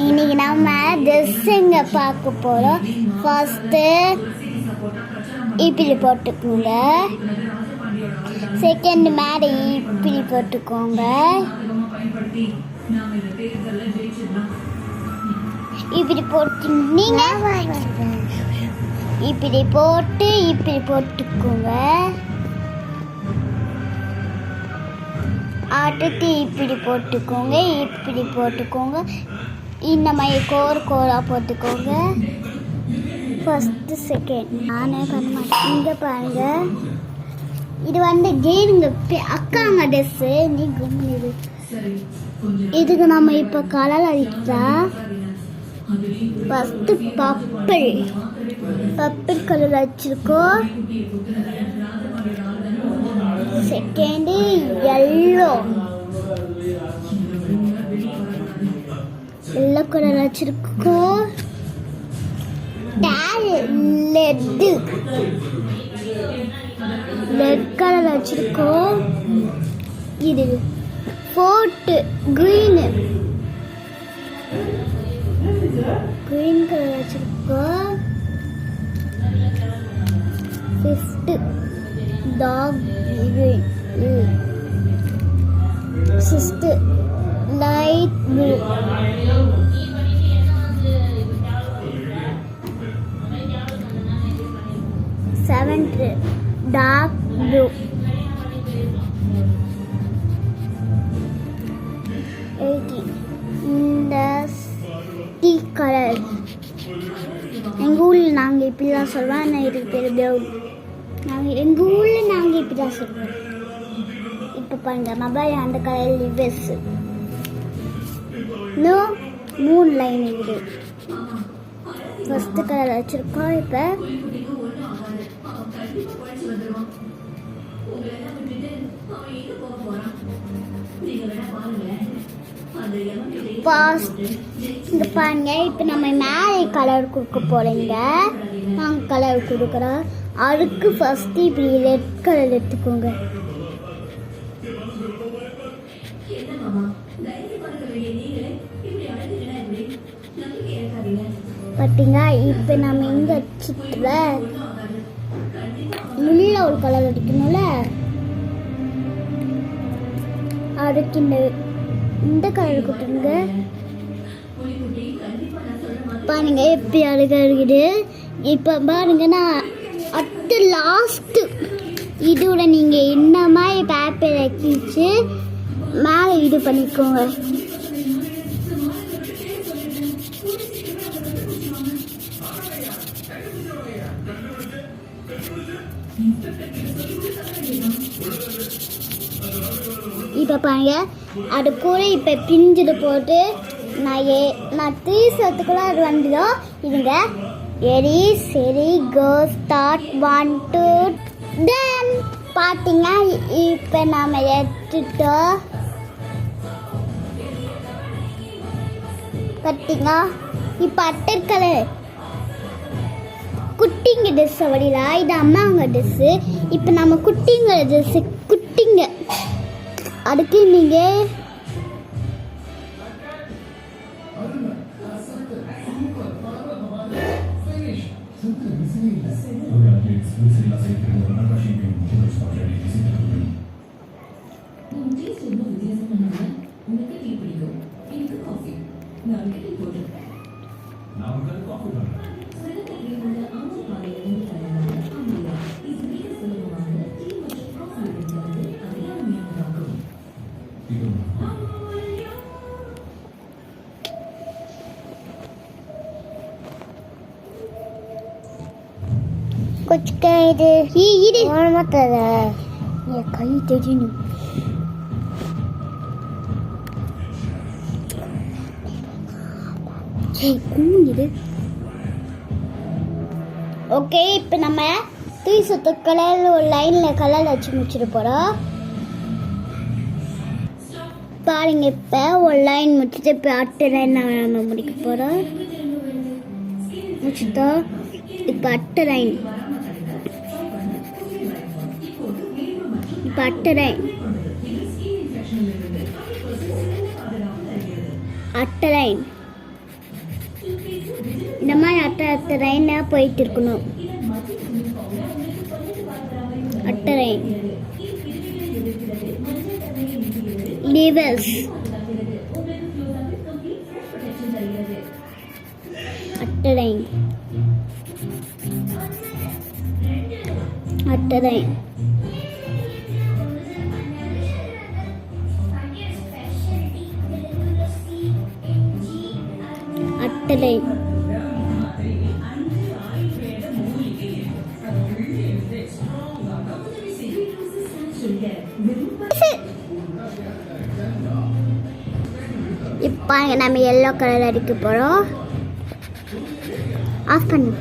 இன்னைக்கு நம்ம ட்ரெஸ்ஸுங்க பார்க்க போகிறோம். ஃபஸ்ட்டு இப்படி போட்டுக்கோங்க. செகண்ட் மேலே இப்படி போட்டுக்கோங்க. இப்படி போட்டு நீங்கள் இப்படி போட்டு இப்படி போட்டுக்கோங்க. அடுத்து இப்படி போட்டுக்கோங்க. இப்படி போட்டுக்கோங்க. இந்த மாதிரி கோராக போட்டுக்கோங்க. ஃபஸ்ட்டு செகண்ட் நானே பண்ண மாட்டேன். இங்கே பாருங்கள், இது வந்து கேருங்க அக்காங்க ட்ரெஸ்ஸு. நீ கும்பிடு. இதுக்கு நம்ம இப்போ கலர் அடிச்சா ஃபஸ்ட்டு பர்பிள் கலர் அடிச்சிருக்கோம். செகண்டு எல்லோ கலர் வச்சிருக்கோம். ரெட் கலர் வச்சிருக்கோம். இது ஃபோர்த்து கிரீன் கலர் வச்சிருக்கோம். Fifth dark green. Sixth light blue. Seventh dark blue. இந்த டீ கலர். எங்கள் ஊரில் நாங்கள் இப்படி தான் சொல்லுவோம். ஆனால் இதுக்கு பேர் ப்ரௌன். எங்கள் ஊரில் நாங்கள் இப்படி தான் சொல்லுவோம். இப்போ பாருங்கள், மொபைல் அந்த கலர் ட்ரெஸ். இன்னும் 3 லைன் இது. ஃபஸ்ட்டு கலர் வச்சுருக்கோம். இப்போ இங்கே பாருங்க, இப்போ நம்ம மேலே கலர் கொடுக்க போகிறீங்க. நாங்கள் கலர் கொடுக்குறோம். அதுக்கு ஃபஸ்ட்டு இப்படி ரெட் கலர் எடுத்துக்கோங்க. பார்த்தீங்களா? இப்போ நம்ம இங்கே சித்திர உள்ள ஒரு கலர் அடிக்கணும்ல, அதுக்கு இந்த கலர் கொடுத்துருங்க. பாருங்க எப்படி அழகாக இருக்குது. இப்போ பாருங்கன்னா அட்டு லாஸ்ட்டு இதோட நீங்கள் என்ன மாதிரி பேப்பர் வச்சு மேலே இது பண்ணிக்கோங்க. இப்போ பாருங்க, அது கூட இப்போ பிஞ்சிட்டு போட்டு நான் 3 சத்துக்குள்ள அது வந்துடும். இதுங்க ரெடி சரி கோ ஸ்டார்ட் 1 2 தென் பார்த்தீங்கன்னா இப்போ நாம் எடுத்துட்டோம். பார்த்தீங்களா? இப்போ அட்டை கலர் குட்டிங்க ட்ரெஸ் வடிலா. இது அம்மாங்க ட்ரெஸ்ஸு. இப்போ நம்ம குட்டிங்க ட்ரெஸ்ஸு குட்டிங்க. அதுக்கு நீங்கள் கொச்சிக்காது இது மாத்தாத என் கை தெரியணும். இது ஓகே. இப்போ நம்ம 3 சுத்து கலர் ஒரு லைனில் கலர் வச்சு முடிச்சுட்டு போகிறோம். பாருங்க, இப்போ ஒரு லைன் முடிச்சுட்டு இப்போ அடுத்த லைன் நம்ம முடிக்க போகிறோம். முடிச்சுட்டோம். இப்போ அடுத்த லைன் பட்டறை அட்டலைன் இந்த மாதிரி அட்டை லைனாக போயிட்டு இருக்கணும். அட்டை லைன் லிவர்ஸ் அட்டை லைன் அட்டை லைன் அட்டை லைன் இப்போ நம்ம எல்லோ கலர் அடிக்க போகிறோம். ஆஃப் பண்ணு.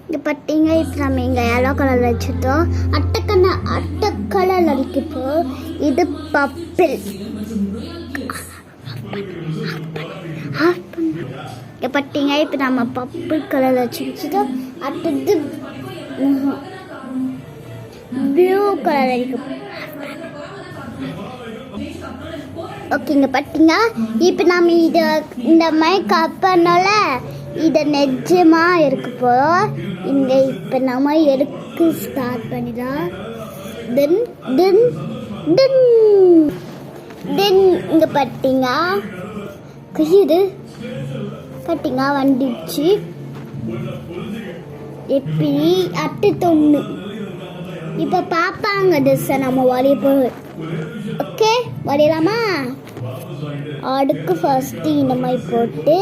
இங்கே பார்த்தீங்க, இப்போ நம்ம இங்கே எல்லோ கலர் வச்சுட்டோம். அட்டை கலர் அடிக்க போகிறோம். இது பப்பிள். ஆஃப் பண்ணு. இங்கே பார்த்தீங்க, இப்போ நம்ம பப்பிள் கலர் வச்சுட்டோம். அடுத்தது ப்ளூ கலர் அடிக்க. ஓகேங்க, பார்த்தீங்க இப்போ நம்ம இதை இந்த மாதிரி கட் பண்ணோல, இதை நெஜமாக இருக்க போகிறோம். இங்கே இப்போ நம்ம எடுக்க ஸ்டார்ட் பண்ணிடலாம். தென் தென் தென் தென் இங்கே பார்த்தீங்க கையுது பார்த்தீங்க வந்துடுச்சு. எப்படி அட்டு தொண்ணு இப்போ பார்ப்பாங்க ட்ரெஸ்ஸை நம்ம வரைய போகிறோம். ஓகே, வரையலாமா? அடுக்கு ஃபர்ஸ்ட் இந்த மாதிரி போட்டு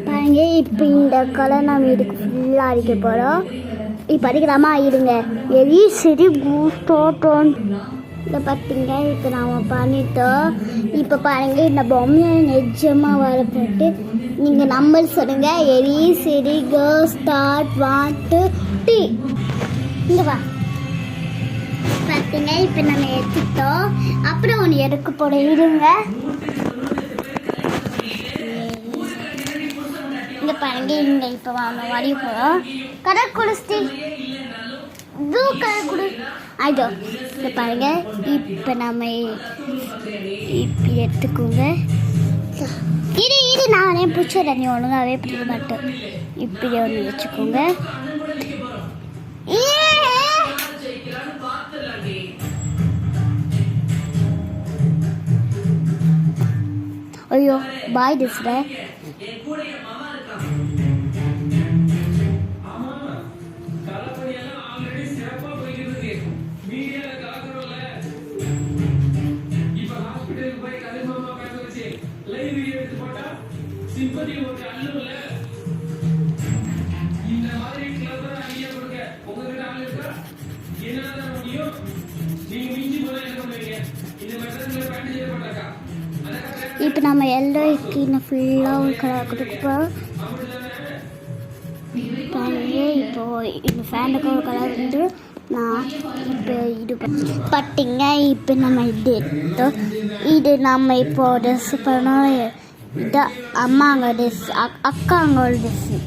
பாருங்க, இப்போ இந்த கலர் நம்ம இதுக்கு ஃபுல்லாக அடிக்க போகிறோம். இப்போ அடிக்கலாமா? இருங்க. எரி சரி பூஸ்டோட்டோன் இதை பார்த்தீங்க, இப்போ நாம் பண்ணிட்டோம். இப்போ பாருங்க, இந்த பொம்மையை நிஜமாக வர போட்டு நீங்கள் நம்பர் சொல்லுங்க. எரி சரி கோ ஸ்டார்ட் 1 2 3. இங்கே வா. பார்த்தீங்க, இப்போ நம்ம எடுத்துட்டோம். அப்புறம் ஒன்று எடுக்க போட இருங்க. இங்கே பாருங்க, இங்கே இப்போ நம்ம வரைய போகிறோம். கலர் குடிச்சி ப்ளூ கலர் கொடு. அதோ இங்கே பாருங்க, இப்போ நம்ம இப்படி எடுத்துக்கோங்க. இது நானே பிடிச்சேன், நீ ஒழுங்காகவே பிடிக்க மாட்டேன். இப்படி ஒன்று வச்சுக்கோங்க. ஐயோ பாய் திஸ்ல இப்போ நம்ம எல்லோருக்கு இன்னும் ஃபுல்லாக ஒரு கலர் கொடுப்போம். பாருங்க, இப்போ இந்த ஃபேனுக்கு ஒரு கலர் வந்து நான் இப்போ இது பட்டிங்க. இப்போ நம்ம இது எடுத்தோம். இது நம்ம இப்போ ட்ரெஸ் பண்ணோம். இது அம்மாங்க ட்ரெஸ், அக்காங்களோட ட்ரெஸ்ஸு.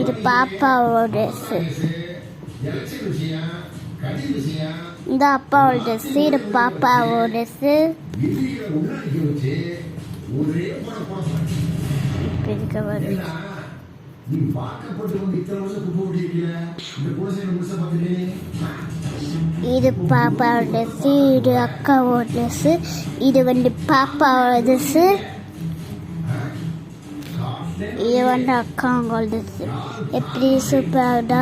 இது பாப்பாவோட ட்ரெஸ்ஸு. இந்த அப்பாவோட ட்ரெஸ்ஸு. இது பாப்பாவோட ட்ரெஸ்ஸு. இப்போ இதுக்கு வருது. இது பாப்பாவோட ட்ரெஸ்ஸு. இது அக்காவோட ட்ரெஸ்ஸு. இது வந்து பாப்பாவோட ட்ரெஸ்ஸு. இது வந்து அக்காங்களோட ட்ரெஸ்ஸு. எப்படி சூப்பராக.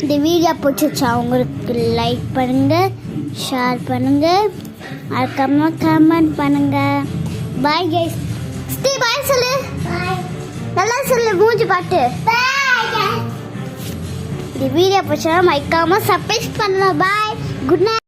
இந்த வீடியோ பிடிச்சிச்சா உங்களுக்கு லைக் பண்ணுங்கள், ஷேர் பண்ணுங்கள், அதுக்கப்புறமா கமெண்ட் பண்ணுங்கள். Bye guys. ஸ்டே பாய் சொல்லு. நல்லா சொல்லு. மூஞ்சி பாட்டு இந்த வீடியோ பிடிச்சா மறக்காம சப்ஸ்கிரைப் பண்ணலாம். பாய், குட் நைட்.